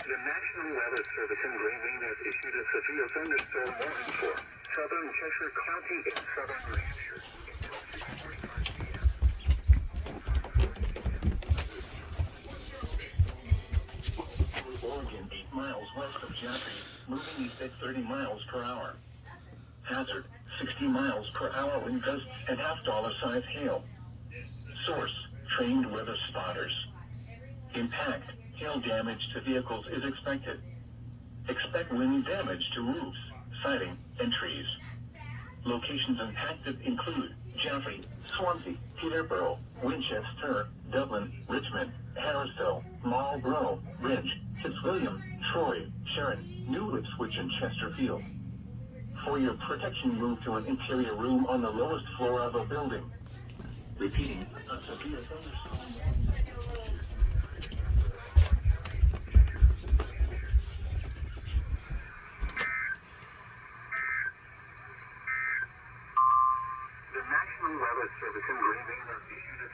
The National Weather Service in Greenville has issued a severe thunderstorm warning for southern Cheshire County and southern New Hampshire until 6:45 p.m. Oregon 8 miles west of Jaffrey, moving east at 30 miles per hour. Hazard, 60 miles per hour wind gusts and half-dollar-size hail. Source, trained weather spotters. Impact, hail damage to vehicles is expected. Expect wind damage to roofs, siding, and trees. Locations impacted include Jaffrey, Swansea, Peterborough, Winchester, Dublin, Richmond, Harrisville, Marlborough, Ridge, Fitzwilliam, Troy, Sharon, New Ipswich, and Chesterfield. For your protection, move to an interior room on the lowest floor of a building. Repeating, a severe thunderstorm. The National Weather Service in Greenville has issued a